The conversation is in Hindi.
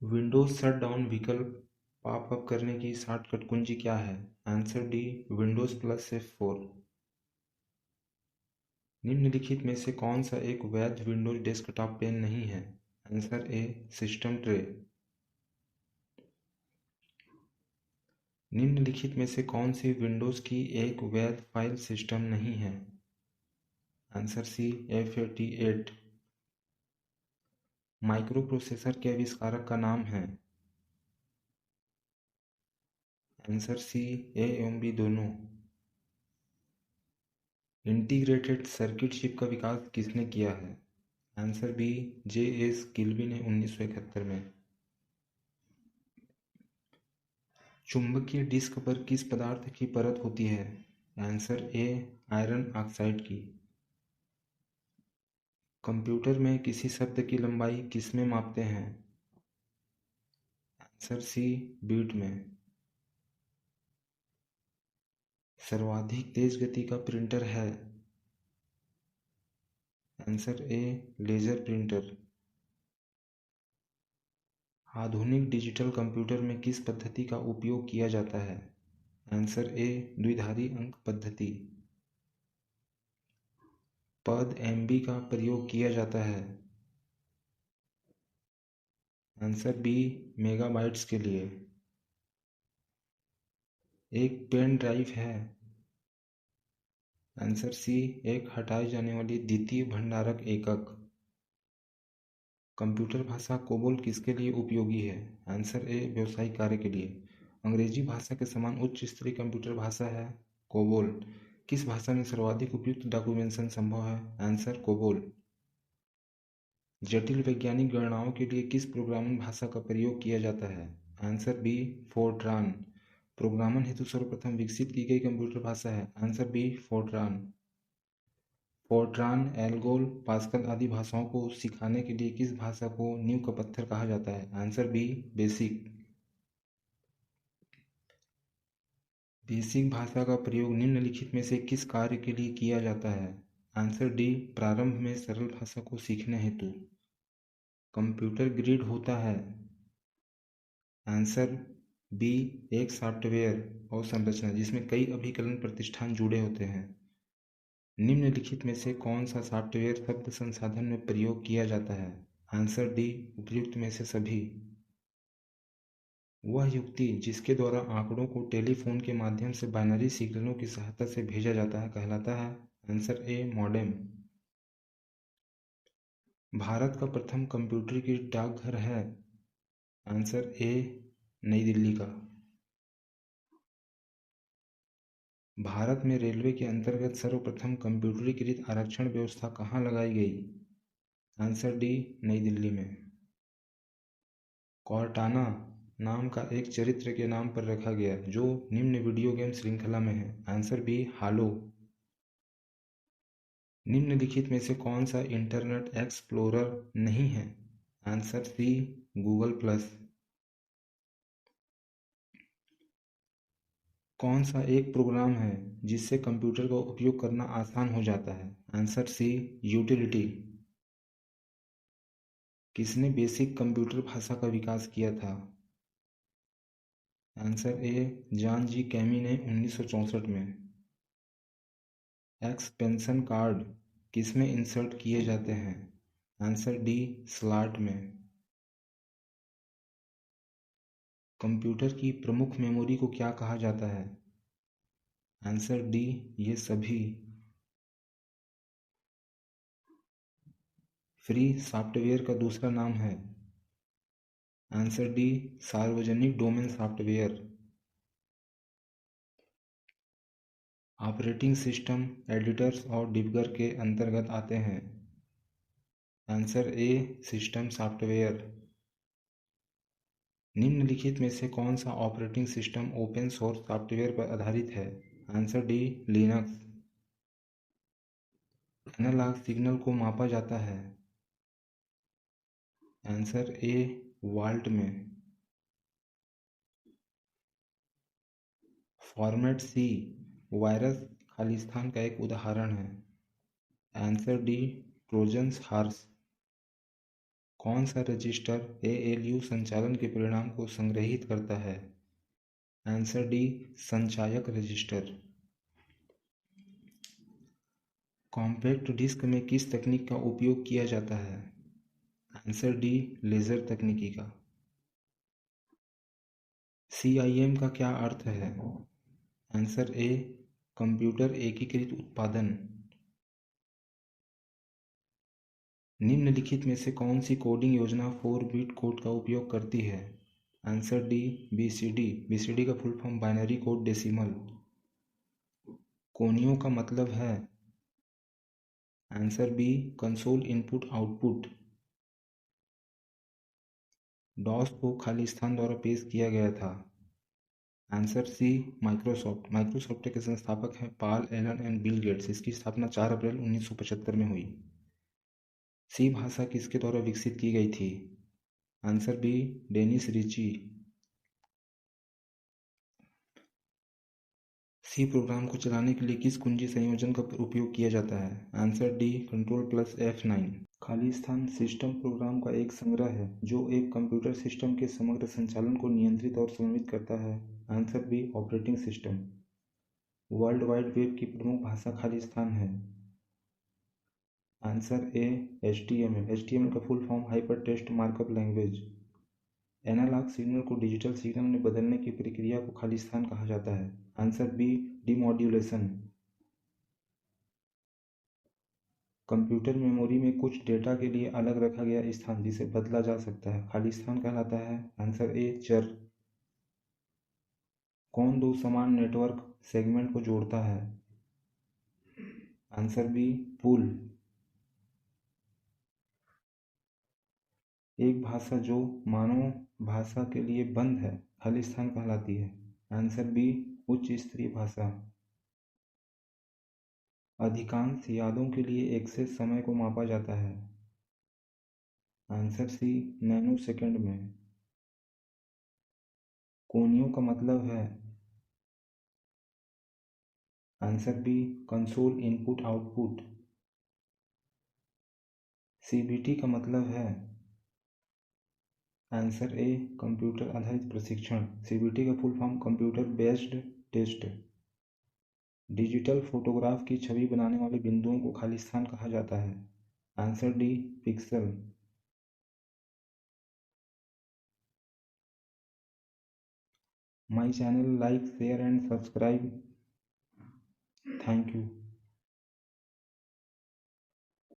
विंडोज शटडाउन विकल्प पॉपअप करने की शॉर्टकट कुंजी क्या है? Answer D, Windows plus F4। निम्नलिखित में से कौन सा एक वैध विंडोज डेस्कटॉप पेन नहीं है? Answer A, system tray. निम्नलिखित में से कौन सी विंडोज की एक वैध फाइल सिस्टम नहीं है? आंसर सी, F88। माइक्रोप्रोसेसर के आविष्कारक का नाम है? आंसर सी, ए एवं बी दोनों। इंटीग्रेटेड सर्किट चिप का विकास किसने किया है? Answer B, J.S. किल्बी ने 1971 में। चुंबकीय डिस्क पर किस पदार्थ की परत होती है? आंसर ए, आयरन ऑक्साइड की। कंप्यूटर में किसी शब्द की लंबाई किसमें मापते हैं? आंसर सी, बीट में। सर्वाधिक तेज गति का प्रिंटर है? Answer A, laser printer. आधुनिक डिजिटल कंप्यूटर में किस पद्धति का उपयोग किया जाता है? आंसर ए, द्विधारी अंक पद्धति। पद MB का प्रयोग किया जाता है? आंसर बी, मेगाबाइट्स के लिए। एक पेन ड्राइव है? आंसर सी, एक हटाई जाने वाली द्वितीय भंडारक एकक। कंप्यूटर भाषा कोबोल किसके लिए उपयोगी है? आंसर ए, व्यावसायिक कार्य के लिए। अंग्रेजी भाषा के समान उच्च स्तरीय कंप्यूटर भाषा है कोबोल। किस भाषा में सर्वाधिक उपयुक्त डॉक्यूमेंटेशन संभव है? Answer COBOL. जटिल वैज्ञानिक गणनाओं के लिए किस प्रोग्रामिंग भाषा का प्रयोग किया जाता है? Answer B, Fortran. प्रोग्रामन हेतु सर्वप्रथम विकसित की गई कंप्यूटर भाषा है? Answer B, Fortran. Fortran, ALGOL, Pascal आदि भाषाओं को सिखाने के लिए किस भाषा को नींव का पत्थर कहा जाता है? Answer B, basic. बेसिक भाषा का प्रयोग निम्नलिखित में से किस कार्य के लिए किया जाता है? आंसर डी, प्रारंभ में सरल भाषा को सीखने हेतु। कंप्यूटर ग्रिड होता है? आंसर बी, एक सॉफ्टवेयर और संरचना जिसमें कई अभिकलन प्रतिष्ठान जुड़े होते हैं। निम्नलिखित में से कौन सा सॉफ्टवेयर शब्द संसाधन में प्रयोग किया जाता है? आंसर डी, उपयुक्त में से सभी। वह युक्ति जिसके द्वारा आंकड़ों को टेलीफोन के माध्यम से बाइनरी सिग्नलों की सहायता से भेजा जाता है कहलाता है? आंसर ए, मॉडेम। भारत का प्रथम कंप्यूटरीकृत डाकघर है? आंसर ए, नई दिल्ली का। भारत में रेलवे के अंतर्गत सर्वप्रथम कंप्यूटरीकृत आरक्षण व्यवस्था कहाँ लगाई गई? आंसर डी, नई दिल्ली में। कॉर्टाना नाम का एक चरित्र के नाम पर रखा गया जो निम्न वीडियो गेम श्रृंखला में है? Answer B, Halo. निम्नलिखित में से कौन सा इंटरनेट एक्सप्लोरर नहीं है? Answer C, Google plus. कौन सा एक प्रोग्राम है जिससे कंप्यूटर का उपयोग करना आसान हो जाता है? Answer C, utility. किसने बेसिक कंप्यूटर भाषा का विकास किया था? Answer A, John G Kemeny ने 1964 में। एक्सपेंशन कार्ड किसमें इंसर्ट किए जाते हैं? आंसर डी, स्लॉट में। कंप्यूटर की प्रमुख मेमोरी को क्या कहा जाता है? आंसर डी, ये सभी। फ्री सॉफ्टवेयर का दूसरा नाम है? आंसर डी, सार्वजनिक domain software. Operating system editors और डिबगर के अंतर्गत आते हैं? Answer A, system software. निम्नलिखित में से कौन सा operating system open source software पर आधारित है? Answer D, Linux. Analog signal को मापा जाता है? आंसर ए, वाल्ट में। फॉर्मेट सी वायरस खालिस्तान का एक उदाहरण है? Answer D, Trojans horse. कौन सा रजिस्टर एएलयू संचालन के परिणाम को संग्रहीत करता है? आंसर डी, संचायक रजिस्टर। कॉम्पैक्ट डिस्क में किस तकनीक का उपयोग किया जाता है? आंसर डी, लेजर तकनीकी का। CIM का क्या अर्थ है? आंसर ए, कंप्यूटर एकीकृत उत्पादन। निम्नलिखित में से कौन सी कोडिंग योजना 4 बिट कोड का उपयोग करती है? Answer D, BCD। BCD का full form binary code decimal. कोनियों का मतलब है? Answer B, console input output. DOS को खालिस्तान द्वारा पेश किया गया था? Answer C, Microsoft. माइक्रोसॉफ्ट के संस्थापक हैं Paul Allen and Bill Gates. इसकी स्थापना 4 अप्रैल 1975 में हुई। सी भाषा किसके द्वारा विकसित की गई थी? Answer B, Dennis Ritchie. C program को चलाने के लिए किस कुंजी संयोजन का उपयोग किया जाता है? Answer D, Ctrl+F9। Khalistan system program का एक संग्रह है जो एक कंप्यूटर सिस्टम के समग्र संचालन को नियंत्रित और समन्वित करता है। Answer B, operating system. World Wide Web की प्रमुख भाषा खालिस्तान है? Answer A, HTML। HTML का full form hyper text markup language. Analog signal को डिजिटल सिग्नल में बदलने की प्रक्रिया को खालिस्तान कहा जाता है? Answer B, demodulation. Computer memory में कुछ डेटा के लिए अलग रखा गया स्थान जिसे बदला जा सकता है खालिस्तान कहलाता है? आंसर ए, चर। कौन दो समान नेटवर्क सेगमेंट को जोड़ता है? Answer B, pool. एक भाषा जो मानव भाषा के लिए बंद है खालिस्तान कहलाती है? आंसर बी, उच्च स्तरीय भाषा। अधिकांश यादों के लिए एक्सेस समय को मापा जाता है? आंसर सी, नैनो सेकंड में। कोनियों का मतलब है? Answer B, console input output. CBT का मतलब है? आंसर ए, कंप्यूटर आधारित प्रशिक्षण। CBT का full form computer based test. Digital photograph की छवि बनाने वाले बिंदुओं को खालिस्तान कहा जाता है? Answer D, pixel. My channel like share and subscribe. Thank you.